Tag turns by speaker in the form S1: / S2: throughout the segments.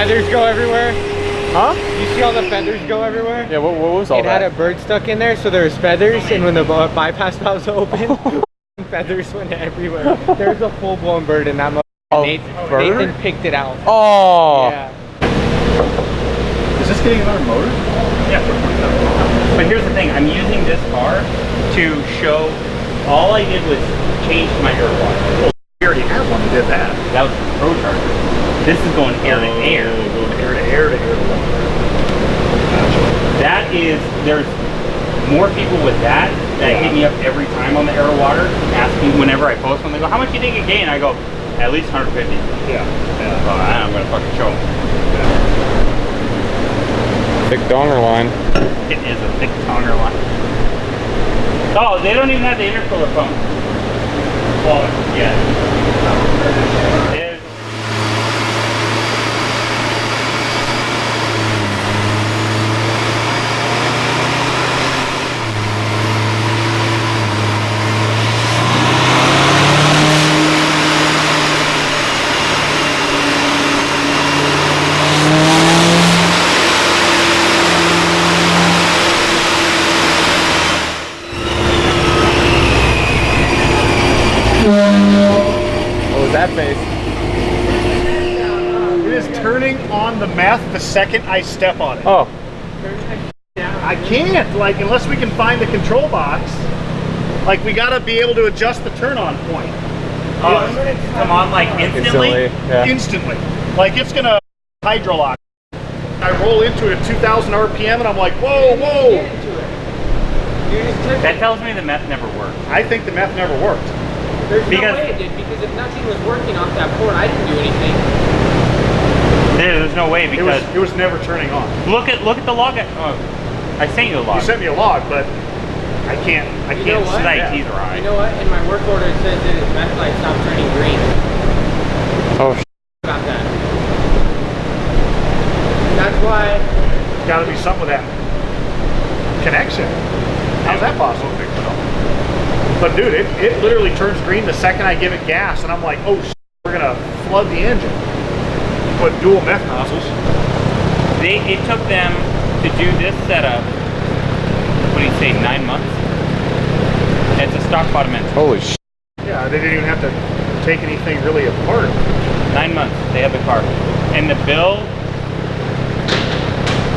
S1: feathers go everywhere?
S2: Huh?
S1: You see all the feathers go everywhere?
S2: Yeah, what was all that?
S1: It had a bird stuck in there, so there was feathers, and when the bypass valves opened, feathers went everywhere. There's a full-blown bird in that. Nathan picked it out.
S2: Oh.
S1: Yeah.
S3: Is this getting another motor?
S4: Yeah. But here's the thing, I'm using this car to show, all I did was change my air water.
S3: We already had one that did that.
S4: That was the Pro Charger. This is going air to air.
S3: Going air to air to air to water. Gotcha.
S4: That is, there's more people with that hit me up every time on the air to water, asking whenever I post one, they go, how much do you think it gain? I go, at least 150.
S3: Yeah.
S4: I'm gonna fucking show them.
S2: Thick donger line.
S4: It is a thick donger line. Oh, they don't even have the intercooler pump. Well, yeah.
S1: What was that face?
S3: It is turning on the meth the second I step on it.
S2: Oh.
S3: I can't, like, unless we can find the control box. Like, we gotta be able to adjust the turn-on point.
S4: Oh, it's gonna come on like instantly?
S2: Yeah.
S3: Instantly. Like, it's gonna hydro lock. I roll into it at 2,000 RPM and I'm like, whoa, whoa.
S4: That tells me the meth never worked.
S3: I think the meth never worked.
S1: There's no way it did, because if nothing was working off that port, I didn't do anything.
S4: There's no way, because
S3: it was never turning on.
S4: look at the log. I sent you the log.
S3: You sent me a log, but I can't
S1: You know what?
S4: IT's right.
S1: You know what? In my work order it says that his meth light stopped turning green.
S2: Oh.
S1: About that. That's why.
S3: Gotta be something with that connection. How's that possible? But dude, it literally turns green the second I give it gas, and I'm like, oh shit, we're gonna flood the engine. Put dual meth nozzles.
S4: It took them to do this setup, what do you say, 9 months? It's a stock bottom engine.
S2: Holy shit.
S3: Yeah, they didn't even have to take anything really apart.
S4: 9 months, they have the car. And the bill,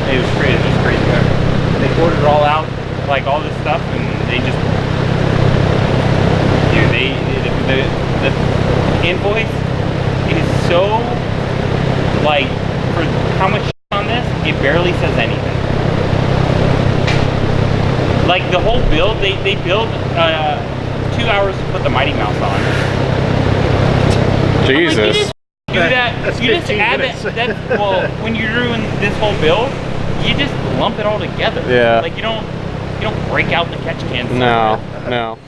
S4: it was crazy, They ordered it all out, like all this stuff, and they just, dude, the invoice is so, like, for how much on this, it barely says anything. Like the whole build, they build 2 hours to put the Mighty Mouse on.
S2: Jesus.
S4: Like, you just do that. You just add that. Well, when you're doing this whole build, you just lump it all together.
S2: Yeah.
S4: Like you don't break out the catch cans.
S2: No, no.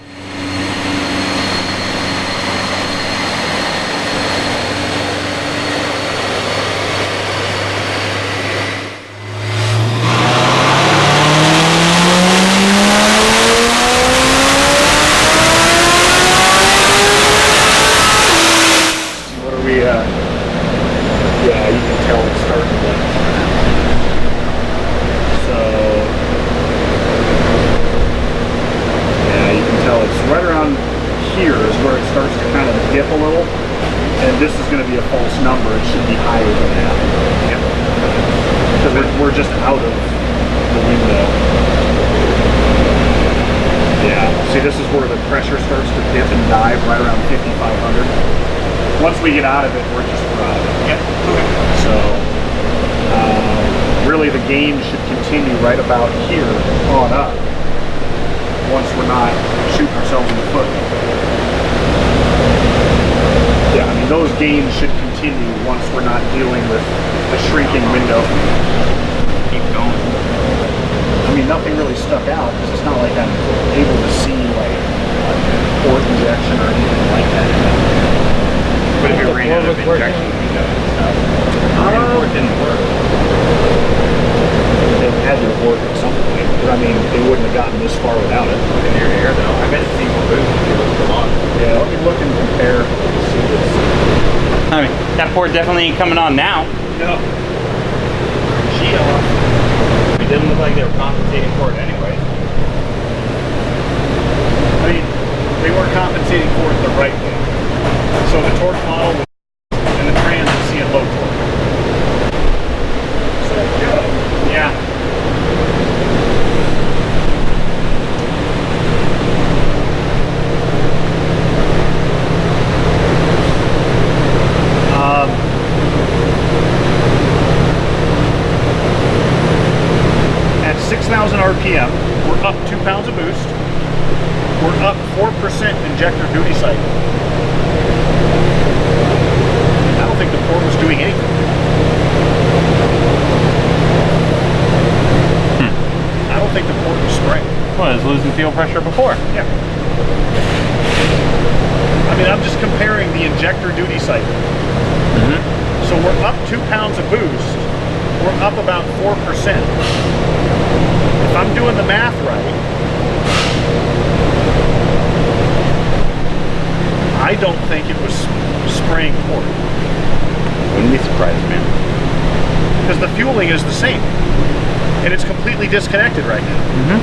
S3: Yeah, you can tell it's starting to blend. So, yeah, you can tell it's right around here is where it starts to kind of dip a little. And this is going to be a false number. It should be higher than that. Yep. Because we're just out of the window. Yeah, see, this is where the pressure starts to dip and dive right around 5,500. Once we get out of it, we're just out of it.
S4: Yep. Okay.
S3: So, really the gain should continue right about here on up once we're not shooting ourselves in the foot. Yeah, I mean, those gains should continue once we're not dealing with a shrinking window.
S4: Keep going.
S3: I mean, nothing really stuck out because it's not like I'm able to see like port injection or anything like that.
S4: But if you ran out of injection window and stuff, it didn't work.
S3: It had to work at some point. But I mean, they wouldn't have gotten this far without it.
S4: In air to air though, I bet it's single boost if you look at the log.
S3: Yeah, let me look and compare. See this.
S4: I mean, that port definitely ain't coming on now.
S3: No.
S4: didn't look like they were compensating for it anyways.
S3: I mean, they weren't compensating for it the right way. So the torque model was and the trans was seeing low torque. So go.
S4: Yeah.
S3: At 6,000 RPM, we're up 2 pounds of boost. We're up 4% injector duty cycle. I don't think the port was doing anything. I don't think the port was spraying.
S4: Well, it was losing fuel pressure before.
S3: Yeah. I mean, I'm just comparing the injector duty cycle. So we're up 2 pounds of boost. We're up about 4%. If I'm doing the math right, I don't think it was spraying port.
S4: Wouldn't be surprised, man.
S3: Because the fueling is the same. And it's completely disconnected right now.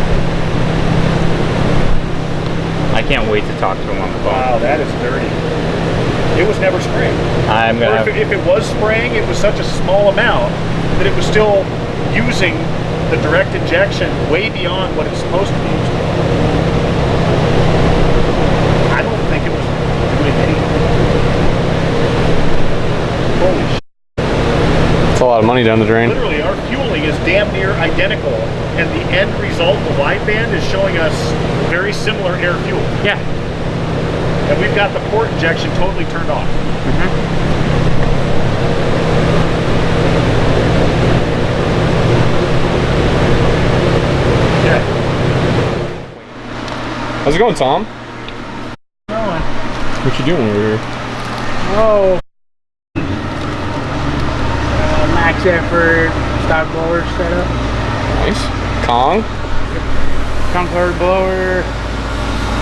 S4: I can't wait to talk to him on the phone.
S3: Wow, that is dirty. It was never spraying.
S4: I'm
S3: Or
S4: gonna
S3: if it was spraying, it was such a small amount that it was still using the direct injection way beyond what it's supposed to be used for. I don't think it was doing anything. Holy shit.
S2: It's a lot of money down the drain.
S3: Literally, our fueling is damn near identical, and the end result, the wideband, is showing us very similar air fuel.
S4: yeah.
S3: And we've got the port injection totally turned off. Okay.
S2: How's it going, Tom? What you doing over here?
S5: Oh, max effort stock blower setup.
S2: Nice. Kong?
S5: Concord blower,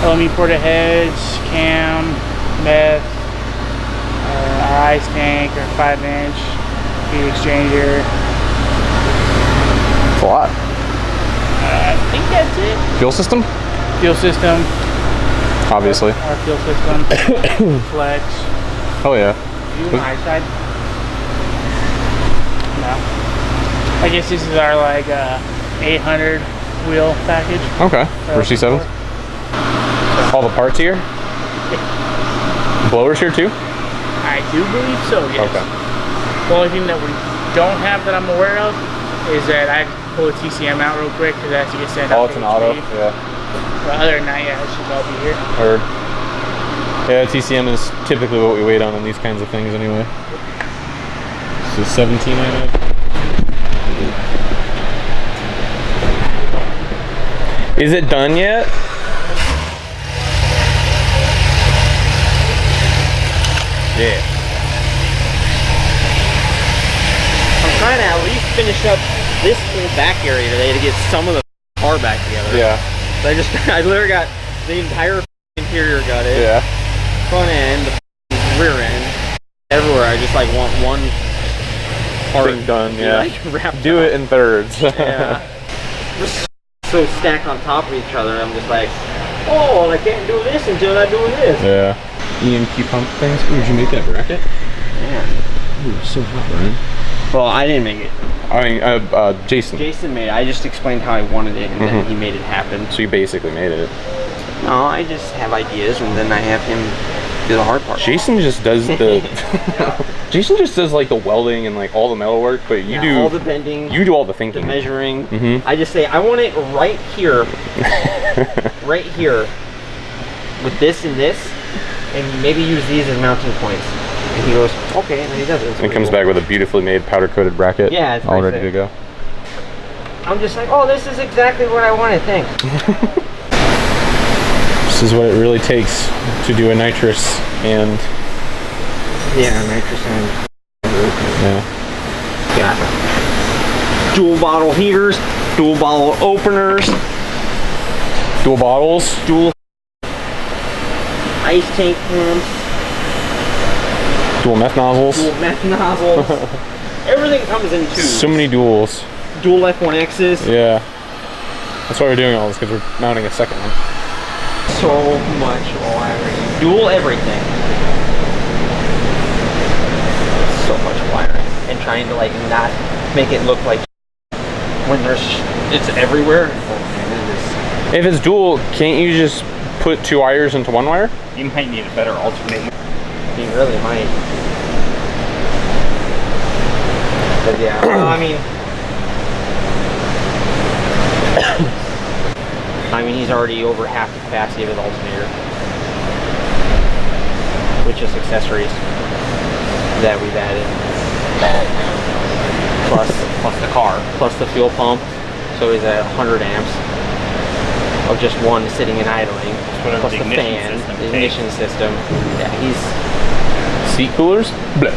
S5: LME porta heads, cam, meth, our ice tank, our 5-inch heat exchanger.
S2: It's a lot.
S5: I think that's it.
S2: Fuel system?
S5: Fuel system,
S2: Obviously.
S5: our fuel system, flex.
S2: Oh yeah.
S5: You on my side? No. I guess this is our like 800 wheel package.
S2: Okay. For C7? All the parts here? Blowers here too?
S5: I do believe so, yes.
S2: Okay.
S5: The only thing that we don't have that I'm aware of is that I pull a TCM out real quick because it has to get sent out.
S2: Oh, it's an auto? Yeah.
S5: But other than that, yeah, it should all be here.
S2: Heard. Yeah, TCM is typically what we wait on these kinds of things anyway. So 17 I know. Is it done yet? Yeah.
S1: I'm trying to at least finish up this whole back area today to get some of the car back together.
S2: Yeah.
S1: So I literally got the entire interior gutted.
S2: Yeah.
S1: Front end, the rear end, everywhere. I just like want one part
S2: Thing done,
S1: to be,
S2: yeah.
S1: like, wrapped
S2: Do
S1: up.
S2: it in thirds.
S1: Yeah. Just so stacked on top of each other. I'm just like, oh, I can't do this until I do this.
S2: Yeah. EMP pump things. Ooh, did you make that bracket?
S1: Yeah.
S2: Ooh, so hot, Brian.
S1: Well, I didn't make it.
S2: I mean, Jason.
S1: Jason made it. I just explained how I wanted it, and then he made it happen.
S2: So you basically made it.
S1: No, I just have ideas, and then I have him do the hard part.
S2: Jason just does the. Jason just does like the welding and like all the metal work, but you do
S1: all the bending.
S2: You do all the
S1: The
S2: thinking.
S1: measuring.
S2: Mhm.
S1: I just say I want it right here, right here, with this and this, and maybe use these as mounting points. And he goes, okay, and then he does it.
S2: And it comes back with a beautifully made powder coated bracket.
S1: Yeah, it's
S2: all
S1: nice
S2: ready to go.
S1: I'm just like, oh, this is exactly what I wanted. Thanks.
S2: This is what it really takes to do a nitrous and
S1: Yeah, nitrous and
S2: yeah.
S1: got dual bottle heaters, dual bottle openers,
S2: Dual bottles.
S1: dual ice tank pumps,
S2: Dual meth nozzles.
S1: dual meth nozzles. Everything comes in tubes.
S2: So many duals.
S1: dual F1Xs.
S2: Yeah. That's why we're doing all this, because we're mounting a second one.
S1: So much wiring. Dual everything. So much wiring. And trying to like not make it look like when it's everywhere. Oh man, it is.
S2: If it's dual, can't you just put 2 wires into 1 wire?
S4: You might need a better alternator.
S1: You really might. But yeah, I mean, he's already over half the capacity of his alternator, with just accessories that we've added, plus the car, plus the fuel pump. So he's at 100 amps of just one sitting and idling, plus the fan, the ignition system. Yeah, he's
S2: Seat coolers? Bleh.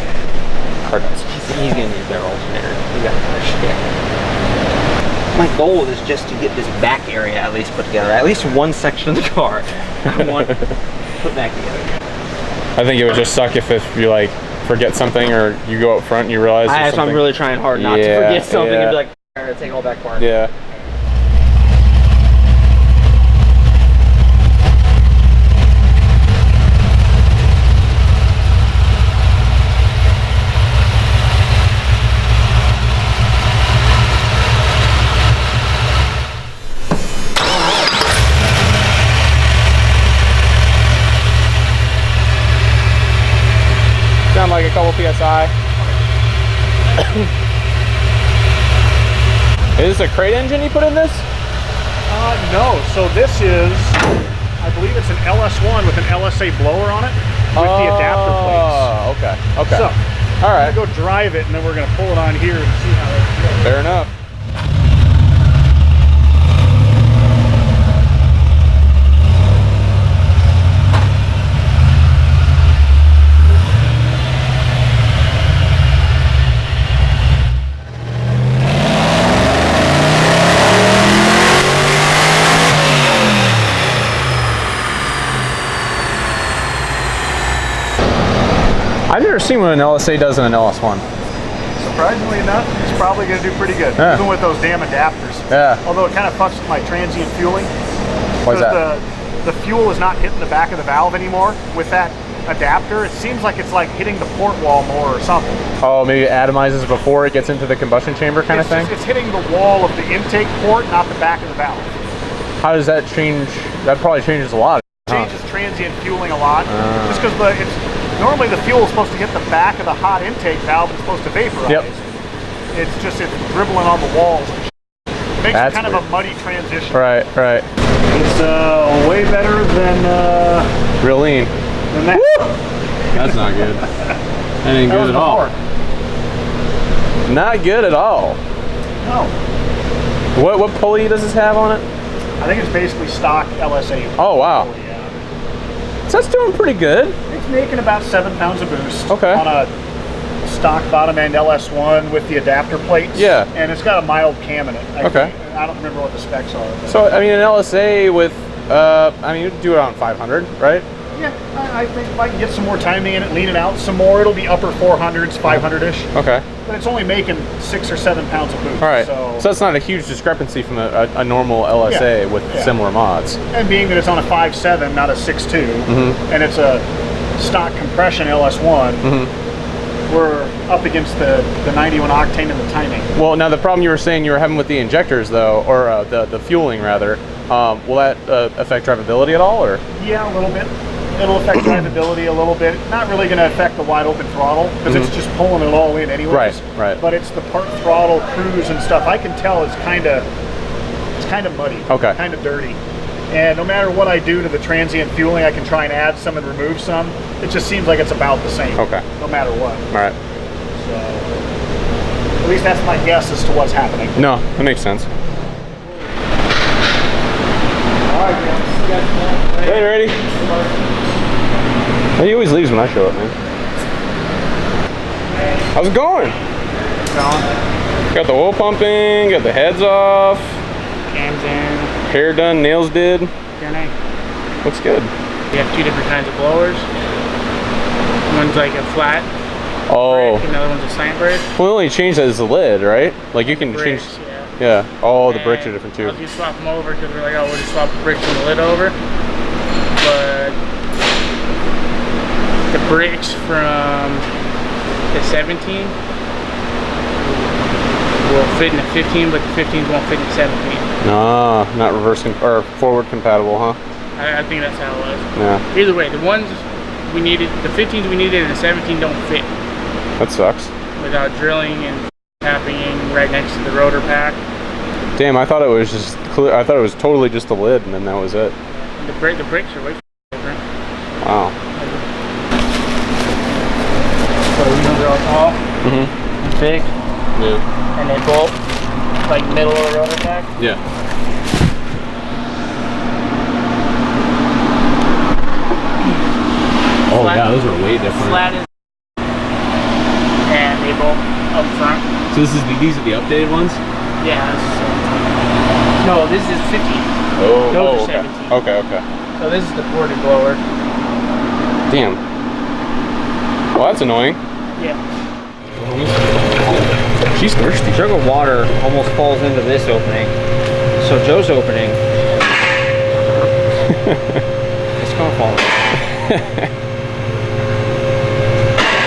S1: he's gonna need a better alternator. He's got better shit. My goal is just to get this back area at least put together. At least one section of the car I want put back together.
S2: I think it would just suck if you like forget something or you go up front and you realize there's something.
S1: I'm really trying hard not to forget something and be like, alright, take all back part.
S2: Yeah. Sound like a couple PSI. Is this a crate engine you put in this?
S3: No, so this is, I believe it's an LS1 with an LSA blower on it with the adapter plates.
S2: Oh, okay, okay.
S3: So,
S2: all right.
S3: I'm gonna go drive it and then we're gonna pull it on here and see how it goes.
S2: Fair enough. I've never seen what an LSA does in an LS1.
S3: Surprisingly enough, it's probably going to do pretty good,
S2: Yeah.
S3: even with those damn adapters.
S2: Yeah.
S3: Although it kind of fucks with my transient fueling.
S2: Why's that?
S3: The fuel is not hitting the back of the valve anymore. With that adapter, it seems like it's like hitting the port wall more or something.
S2: Oh, maybe it atomizes before it gets into the combustion chamber kind of thing?
S3: It's hitting the wall of the intake port, not the back of the valve.
S2: How does that change? That probably changes a lot.
S3: Changes transient fueling a lot. Just because normally the fuel is supposed to hit the back of the hot intake valve and it's supposed to vaporize.
S2: Yep.
S3: It's dribbling on the walls. Makes
S2: That's
S3: it kind
S2: weird.
S3: of a muddy transition.
S2: Right, right.
S3: It's way better than
S2: Real lean.
S3: that.
S2: That's not good. That ain't
S3: That
S2: good
S3: was
S2: at all.
S3: before.
S2: Not good at all.
S3: No.
S2: What pulley does this have on it?
S3: I think it's basically stock LSA.
S2: Oh, wow.
S3: Yeah.
S2: So that's doing pretty good.
S3: It's making about 7 pounds of boost.
S2: Okay.
S3: On a stock bottom end LS1 with the adapter plates.
S2: Yeah.
S3: And it's got a mild cam in it.
S2: Okay.
S3: I don't remember what the specs are. But
S2: So, I mean, an LSA with, I mean, you'd do it on 500, right?
S3: yeah, I think if I can get some more timing in it, lean it out some more, it'll be upper 400s, 500-ish.
S2: Okay.
S3: But it's only making 6 or 7 pounds of boost.
S2: All right.
S3: So
S2: that's not a huge discrepancy from a normal LSA
S3: Yeah,
S2: with
S3: yeah.
S2: similar mods.
S3: and being that it's on a 5.7, not a 6.2,
S2: Mm-hmm.
S3: and it's a stock compression LS1, we're up against the 91 octane and the timing.
S2: Well, now the problem you were saying you were having with the injectors, though, or the fueling rather, will that affect drivability at all, or?
S3: Yeah, a little bit. It'll affect drivability a little bit. Not really going to affect the wide open throttle because it's just pulling it all in anyways.
S2: Right, right.
S3: But it's the part throttle, cruise, and stuff. I can tell it's kind of muddy.
S2: Okay.
S3: Kind of dirty. And no matter what I do to the transient fueling, I can try and add some and remove some. It just seems like it's about the same.
S2: Okay.
S3: No matter what.
S2: All right.
S3: So at least that's my guess as to what's happening.
S2: No, that makes sense.
S3: All right, guys.
S2: Hey, ready? He always leaves when I show up, man. How's it going? Got the oil pumping, got the heads off,
S5: Cams in.
S2: hair done, nails did.
S5: Journey.
S2: Looks good.
S5: We have 2 different kinds of blowers. One's like a flat
S2: Oh,
S5: brick, another one's a slant brick.
S2: well, the only change that is the lid, right? Like you can change.
S5: Bricks, yeah.
S2: Yeah. Oh, the brakes are different too.
S5: I'll just swap them over because we're like, oh, we'll just swap the brakes and the lid over. But the brakes from the 17 will fit in the 15, but the 15s won't fit in the 17.
S2: No, not reverse or forward compatible, huh?
S5: I think that's how it was.
S2: Yeah.
S5: Either way, the ones we needed, the 15s we needed and the 17 don't fit
S2: That sucks.
S5: without drilling and tapping right next to the rotor pack.
S2: Damn, I thought it was just clear. I thought it was totally just the lid, and then that was it.
S5: The brakes are way different.
S2: Wow.
S5: So these ones are all tall
S2: Mm-hmm.
S5: and thick,
S2: Yeah.
S5: and they bolt like middle of the rotor pack.
S2: Yeah. Oh
S5: Flat-
S2: yeah, those are way different.
S5: Flat is, and they bolt up front.
S2: So these are the updated ones.
S5: Yeah. No, this is 15.
S2: Oh,
S5: Those are
S2: okay.
S5: 17.
S2: Okay.
S5: So this is the ported blower.
S2: Damn. Well, that's annoying.
S5: Yeah.
S2: She's thirsty.
S1: The jug of water almost falls into this opening. So Joe's opening. It's gonna fall.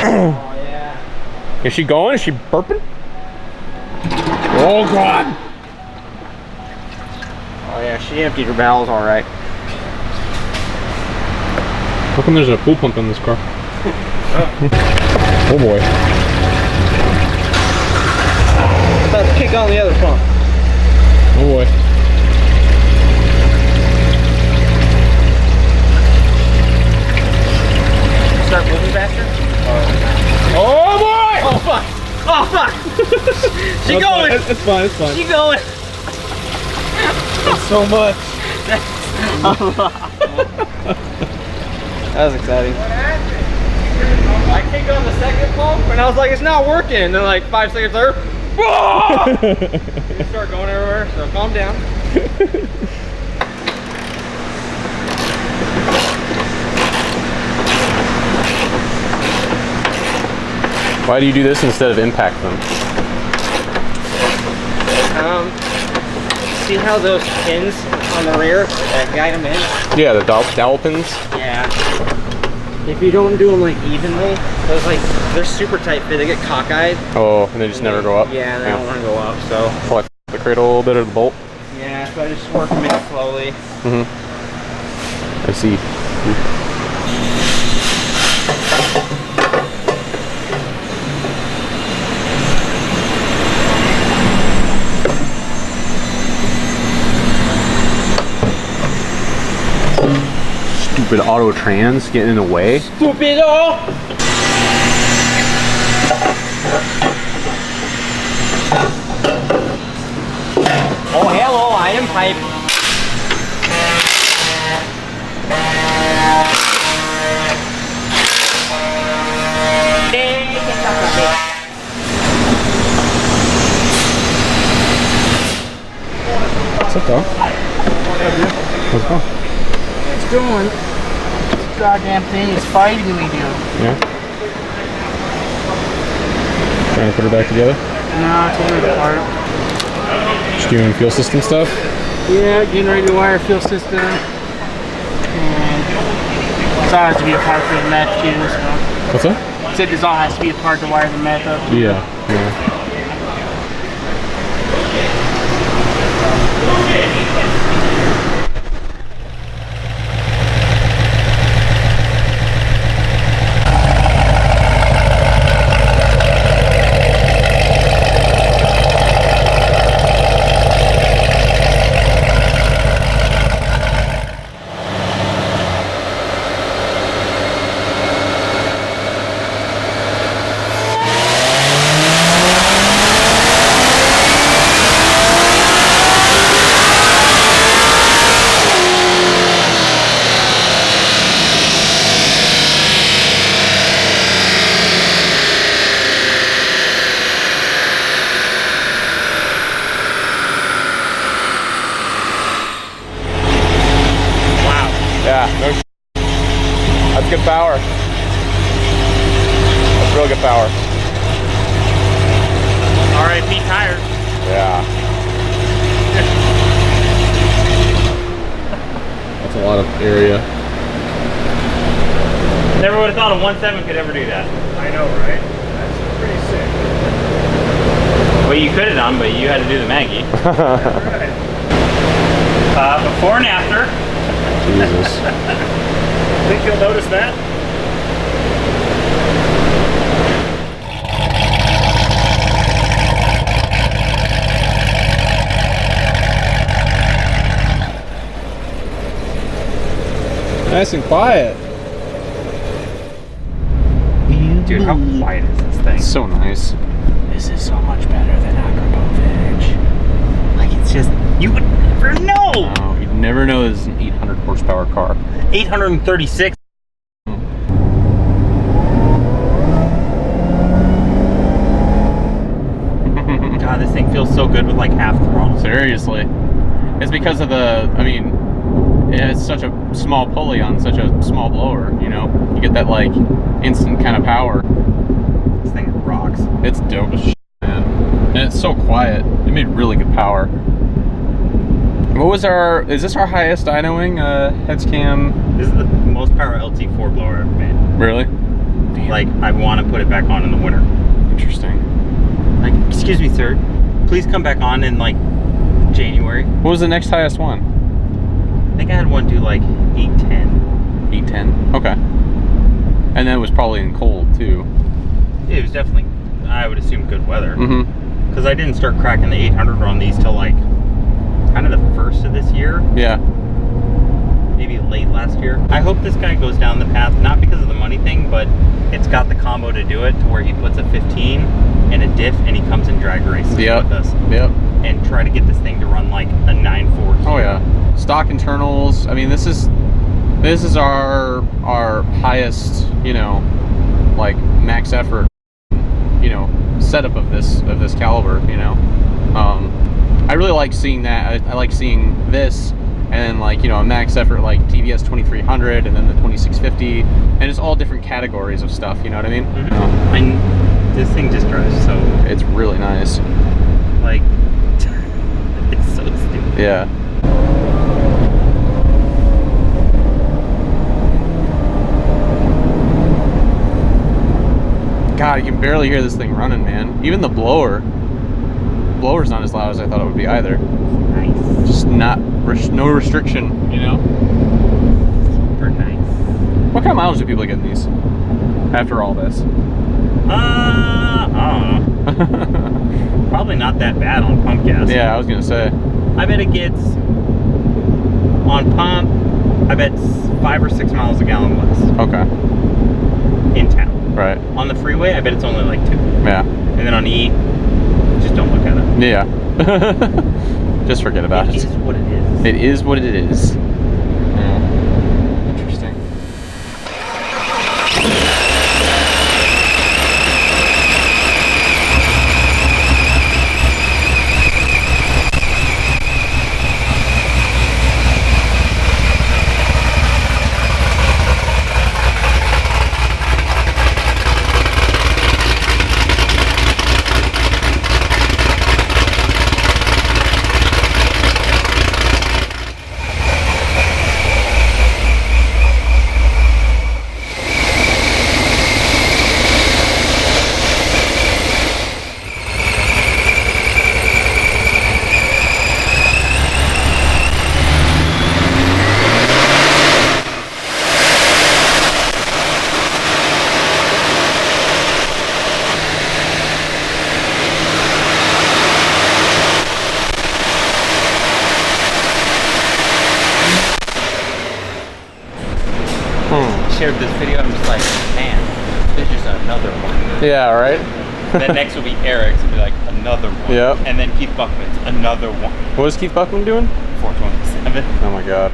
S1: Oh yeah.
S2: Is she going? Is she burping? Oh god.
S1: Oh yeah, she emptied her bowels all right.
S2: How come there's a pool pump in this car? Oh boy.
S1: Let's kick on the other pump.
S2: Oh boy.
S5: Start moving faster.
S2: Oh boy!
S1: Oh fuck! Oh fuck! She going!
S2: It's fine, it's fine.
S1: She going!
S2: It's so much.
S1: That was exciting. I kicked on the second pump and I was like, it's not working. And then like 5 seconds later, you start going everywhere, so calm down.
S2: Why do you do this instead of impact them?
S1: See how those pins on the rear that guide them in?
S2: Yeah, the dowel pins.
S1: Yeah. If you don't do them like evenly, those like, they're super tight fit, they get cockeyed.
S2: Oh, and they just never go up?
S1: Yeah, they don't want to go up, so.
S2: Pull the cradle a little bit or the bolt?
S1: Yeah, so I just work them in slowly.
S2: Mm-hmm. I see. Stupid auto trans getting in the way.
S1: Stupido! Oh, hello, I am pipe.
S2: What's up, dog? How's it going?
S5: It's going. This goddamn thing is fighting me, dude.
S2: Yeah. Trying to put her back together?
S5: No, it's only apart.
S2: Just doing fuel system stuff?
S5: Yeah, getting ready to wire fuel system. And this all has to be a part for the meth too, so.
S2: What's that?
S5: I said this all has to be a part to wire the meth up.
S2: Yeah. Yeah, no sh**. That's good power. That's real good power.
S5: R.I.P. tires.
S2: Yeah.
S4: thought a 1.7 could ever do that.
S3: I know, right? That's pretty sick.
S4: Well, you could have done, but you had to do the Maggie.
S3: Right.
S4: Before and after.
S2: Jesus.
S3: Think you'll notice that?
S2: Nice and quiet.
S4: Dude, how quiet is this thing?
S2: It's so nice.
S1: This is so much better than Akrapovich. Like, it's just, you would never know.
S2: Oh, you'd never know this is an 800 horsepower car.
S1: 836. God, this thing feels so good with like half throttle.
S2: Seriously. It's because of the, I mean, it has such a small pulley on such a small blower, you know? You get that like instant kind of power.
S1: This thing rocks.
S2: It's dope as shit, man. And it's so quiet. It made really good power. What was our, is this our highest dynoing heads cam?
S4: This is the most power LT4 blower I've ever made.
S2: Really?
S4: Like, I want to put it back on in the winter.
S2: Interesting.
S1: Like, excuse me, sir. Please come back on in like January.
S2: What was the next highest one?
S1: I think I had one do like 810.
S2: 810? Okay. And then it was probably in cold too.
S1: It was definitely, I would assume, good weather.
S2: Mm-hmm.
S1: Because I didn't start cracking the 800 on these till like kind of the first of this year.
S2: Yeah.
S1: Maybe late last year. I hope this guy goes down the path, not because of the money thing, but it's got the combo to do it, to where he puts a 15 and a diff and he comes and drag races with us.
S2: Yep.
S1: And try to get this thing to run like a 9.4.
S2: Oh yeah. Stock internals. I mean, this is our highest, you know, like max effort, you know, setup of this caliber, you know. I really like seeing that. I like seeing this, and then like, you know, a max effort like TVS 2300 and then the 2650, and it's all different categories of stuff, you know what I mean?
S1: And this thing just drives so,
S2: It's really nice.
S1: like, it's so stupid.
S2: Yeah. God, you can barely hear this thing running, man. Even the blower's not as loud as I thought it would be either.
S1: Nice.
S2: Just no restriction, you know?
S1: Super nice.
S2: What kind of mileage do people get in these after all this?
S1: I don't know. Probably not that bad on pump gas.
S2: Yeah, I was gonna say.
S1: I bet it gets, on pump, I bet 5 or 6 miles a gallon less
S2: Okay.
S1: in town.
S2: Right.
S1: On the freeway, I bet it's only like 2.
S2: Yeah.
S1: And then on E, just don't look at it.
S2: Yeah. Just forget about
S1: It
S2: it.
S1: is what it is.
S2: It is what it is. Yeah. Interesting.
S1: Shared this video, I'm just like, man, there's just another one.
S2: Yeah, right?
S1: Then next will be Eric's, it'll be like another one.
S2: Yep.
S1: And then Keith Buckman's, another one.
S2: What was Keith Buckman doing?
S1: 427.
S2: Oh my god.